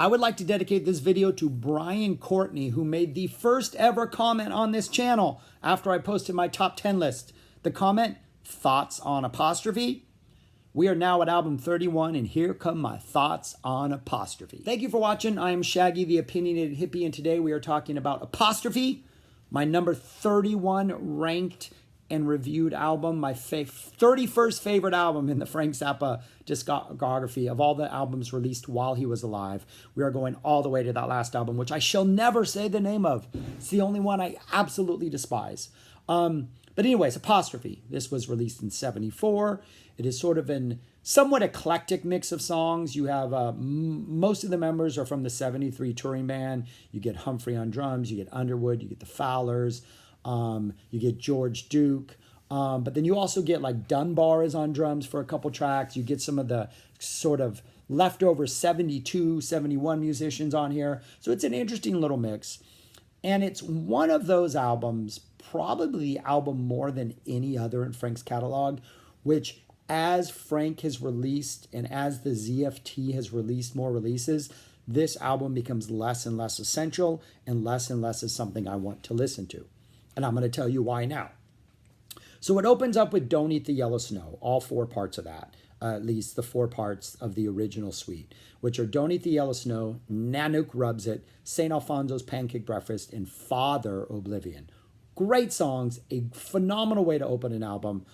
I would like to dedicate this video to Brian Courtney, who made the first ever comment on this channel after I posted my top 10 list. The comment, thoughts on Apostrophe. We are now at album 31, and here come my thoughts on Apostrophe. Thank you for watching. I am Shaggy, the opinionated hippie, and today we are talking about Apostrophe, my number 31 ranked and reviewed album, my 31st favorite album in the Frank Zappa discography of all the albums released while he was alive. We are going all the way to that last album, which I shall never say the name of. It's the only one I absolutely despise. But anyways, Apostrophe. This was released in 74. It is sort of an somewhat eclectic mix of songs. You have most of the members are from the 73 touring band. You get Humphrey on drums, you get Underwood, you get the Fowlers, you get George Duke. But then you also get like Dunbar is on drums for a couple tracks. You get some of the sort of leftover 72, 71 musicians on here. So it's an interesting little mix. And it's one of those albums, probably the album more than any other in Frank's catalog, which as Frank has released and as the ZFT has released more releases, this album becomes less and less essential and less is something I want to listen to. And I'm going to tell you why now. So it opens up with Don't Eat the Yellow Snow, all four parts of that, at least the four parts of the original suite, which are Don't Eat the Yellow Snow, Nanook Rubs It, St. Alfonso's Pancake Breakfast, and Father Oblivion. Great songs, a phenomenal way to open an album.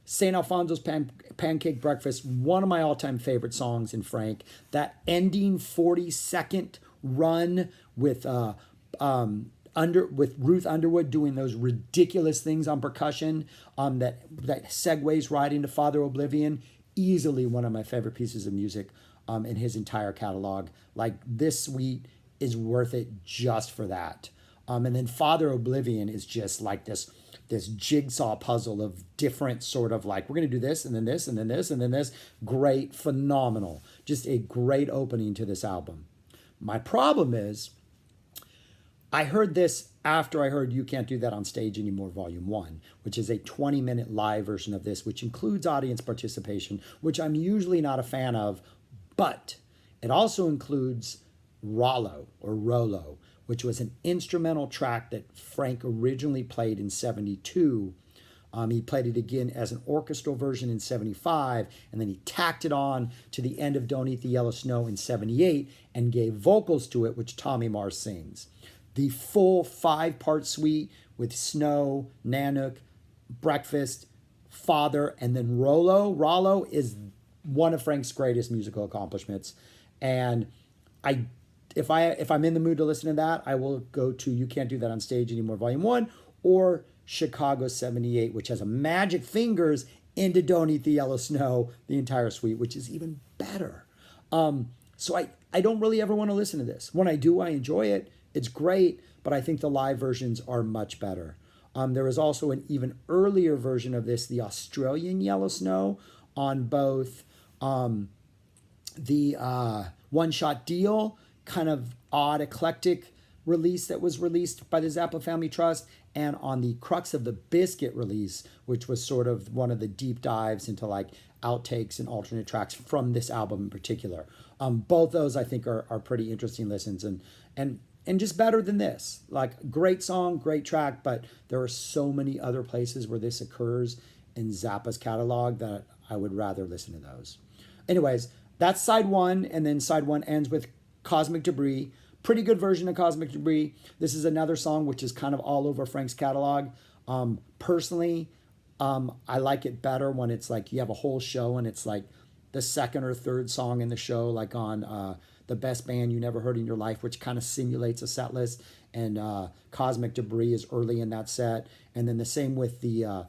St. Alfonso's Pancake Breakfast, one of my all-time favorite songs in Frank. That ending 40-second run with Ruth Underwood doing those ridiculous things on percussion that segues right into Father Oblivion. Easily one of my favorite pieces of music in his entire catalog. Like, this suite is worth it just for that. And then Father Oblivion is just like this jigsaw puzzle of different sort of like, we're going to do this and then this and then this and then this. Great, phenomenal. Just a great opening to this album. My problem is, I heard this after I heard You Can't Do That on Stage Anymore Volume 1, which is a 20-minute live version of this, which includes audience participation, which I'm usually not a fan of, but it also includes Rollo, which was an instrumental track that Frank originally played in 72. He played it again as an orchestral version in 75, and then he tacked it on to the end of Don't Eat the Yellow Snow in 78 and gave vocals to it, which Tommy Marr sings. The full 5-part suite with Snow, Nanook, Breakfast, Father, and then Rollo is one of Frank's greatest musical accomplishments. And if I'm in the mood to listen to that, I will go to You Can't Do That on Stage Anymore Volume 1 or Chicago 78, which has a magic fingers into Don't Eat the Yellow Snow, the entire suite, which is even better. So I don't really ever want to listen to this. When I do, I enjoy it. It's great, but I think the live versions are much better. There is also an even earlier version of this, the Australian Yellow Snow, on both the One Shot Deal, kind of odd, eclectic release that was released by the Zappa Family Trust, and on the Crux of the Biscuit release, which was sort of one of the deep dives into like outtakes and alternate tracks from this album in particular. Both those I think are pretty interesting listens and just better than this. Like, great song, great track, but there are so many other places where this occurs in Zappa's catalog that I would rather listen to those. Anyways, that's side one, and then side one ends with Cosmic Debris. Pretty good version of Cosmic Debris. This is another song which is kind of all over Frank's catalog. Personally, I like it better when it's like you have a whole show and it's like the second or third song in the show, like on The Best Band You Never Heard in Your Life, which kind of simulates a set list, and Cosmic Debris is early in that set. And then the same with the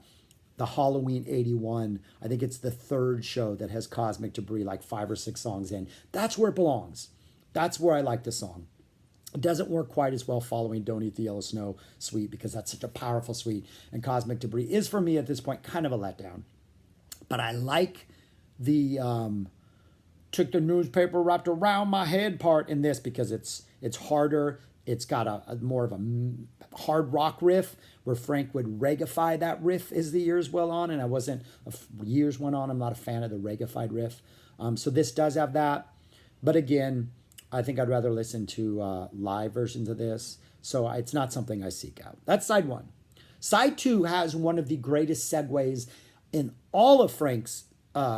Halloween 81. I think it's the third show that has Cosmic Debris, like 5 or 6 songs in. That's where it belongs. That's where I like the song. It doesn't work quite as well following Don't Eat the Yellow Snow suite, because that's such a powerful suite. And Cosmic Debris is, for me at this point, kind of a letdown. But I like the took the newspaper wrapped around my head part in this, because it's harder. It's got a more of a hard rock riff, where Frank would reggaify that riff as the years went on, and years went on, I'm not a fan of the reggaified riff. So this does have that. But again, I think I'd rather listen to live versions of this. So it's not something I seek out. That's side one. Side two has one of the greatest segues in all of Frank's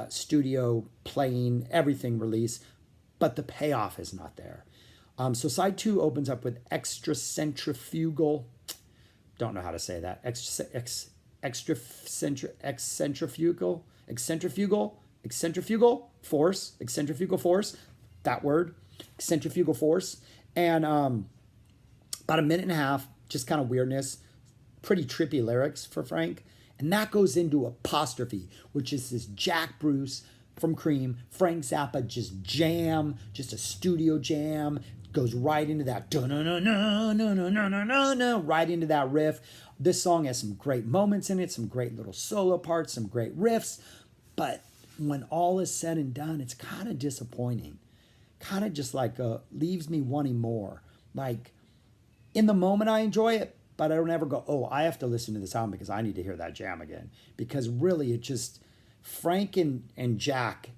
studio playing, everything release, but the payoff is not there. So side two opens up with extra centrifugal, don't know how to say that, excentrifugal force, that word, centrifugal force. And about a minute and a half, just kind of weirdness, pretty trippy lyrics for Frank. And that goes into Apostrophe, which is this Jack Bruce from Cream, Frank Zappa just jam, just a studio jam, goes right into that right into that riff. This song has some great moments in it, some great little solo parts, some great riffs, but when all is said and done, it's kind of disappointing. Kind of just like leaves me wanting more. Like in the moment I enjoy it, but I don't ever go, oh, I have to listen to this album because I need to hear that jam again. Because really it just, Frank and Jack,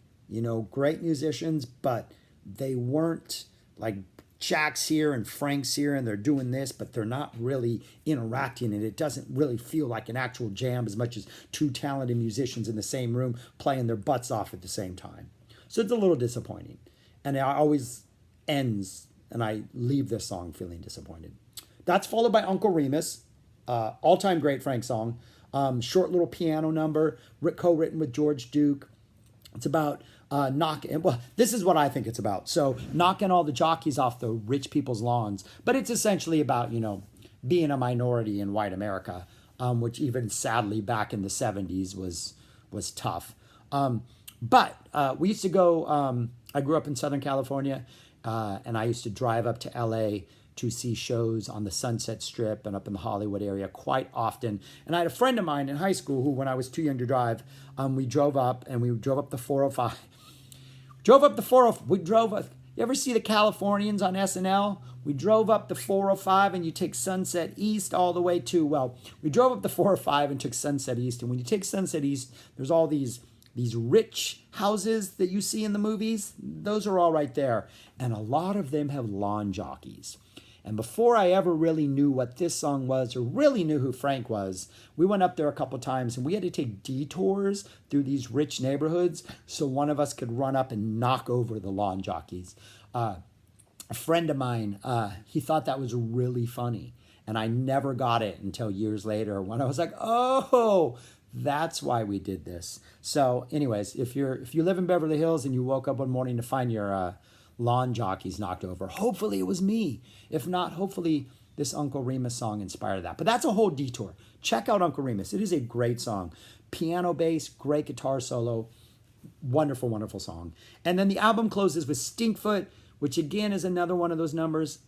great musicians, but they weren't like Jack's here and Frank's here and they're doing this, but they're not really interacting, and it doesn't really feel like an actual jam as much as two talented musicians in the same room playing their butts off at the same time. So it's a little disappointing. And it always ends, and I leave this song feeling disappointed. That's followed by Uncle Remus, all-time great Frank song. Short little piano number, co-written with George Duke. It's about this is what I think it's about. So knocking all the jockeys off the rich people's lawns. But it's essentially about, being a minority in white America, which even sadly back in the 70s was tough. But we used to go, I grew up in Southern California, and I used to drive up to LA to see shows on the Sunset Strip and up in the Hollywood area quite often. And I had a friend of mine in high school who, when I was too young to drive, we drove up the 405. You ever see the Californians on SNL? We drove up the 405 and you take Sunset East all the way to, we drove up the 405 and took Sunset East. And when you take Sunset East, there's all these rich houses that you see in the movies. Those are all right there. And a lot of them have lawn jockeys. And before I ever really knew what this song was or really knew who Frank was, we went up there a couple times and we had to take detours through these rich neighborhoods so one of us could run up and knock over the lawn jockeys. A friend of mine, he thought that was really funny. And I never got it until years later when I was like, oh, that's why we did this. So anyways, if you live in Beverly Hills and you woke up one morning to find your lawn jockeys knocked over, hopefully it was me. If not, hopefully this Uncle Remus song inspired that. But that's a whole detour. Check out Uncle Remus. It is a great song. Piano bass, great guitar solo. Wonderful, wonderful song. And then the album closes with Stinkfoot, which again is another one of those numbers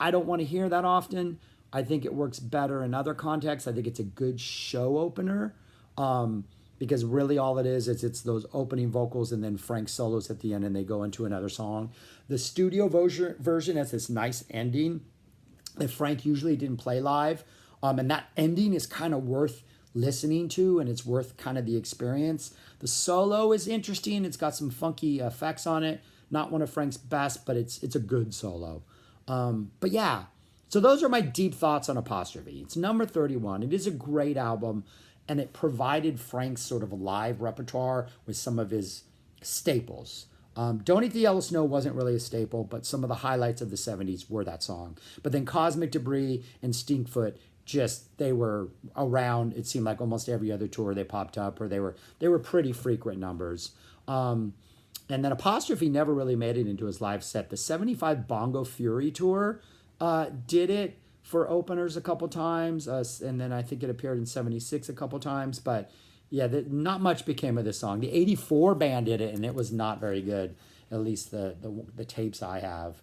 I don't want to hear that often. I think it works better in other contexts. I think it's a good show opener. Because really all it is it's those opening vocals and then Frank solos at the end and they go into another song. The studio version has this nice ending that Frank usually didn't play live. And that ending is kind of worth listening to and it's worth kind of the experience. The solo is interesting. It's got some funky effects on it. Not one of Frank's best, but it's a good solo. But yeah, so those are my deep thoughts on Apostrophe. It's number 31. It is a great album. And it provided Frank's sort of live repertoire with some of his staples. Don't Eat the Yellow Snow wasn't really a staple, but some of the highlights of the 70s were that song. But then Cosmic Debris and Stinkfoot, they were around, it seemed like almost every other tour they popped up, or they were pretty frequent numbers. And then Apostrophe never really made it into his live set. The 75 Bongo Fury tour did it for openers a couple times, and then I think it appeared in 76 a couple times, but yeah, not much became of this song. The 84 band did it, and it was not very good, at least the tapes I have.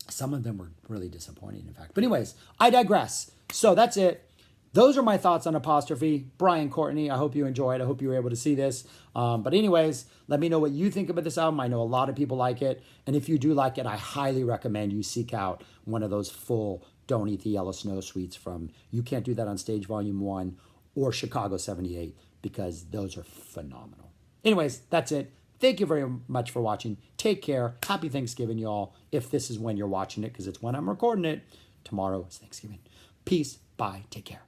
Some of them were really disappointing, in fact. But anyways, I digress. So that's it. Those are my thoughts on Apostrophe. Brian Courtney, I hope you enjoyed. I hope you were able to see this. But anyways, let me know what you think about this album. I know a lot of people like it. And if you do like it, I highly recommend you seek out one of those full Don't Eat the Yellow Snow suites from You Can't Do That on Stage Volume 1 or Chicago 78, because those are phenomenal. Anyways, that's it. Thank you very much for watching. Take care. Happy Thanksgiving, y'all, if this is when you're watching it, because it's when I'm recording it. Tomorrow is Thanksgiving. Peace. Bye. Take care.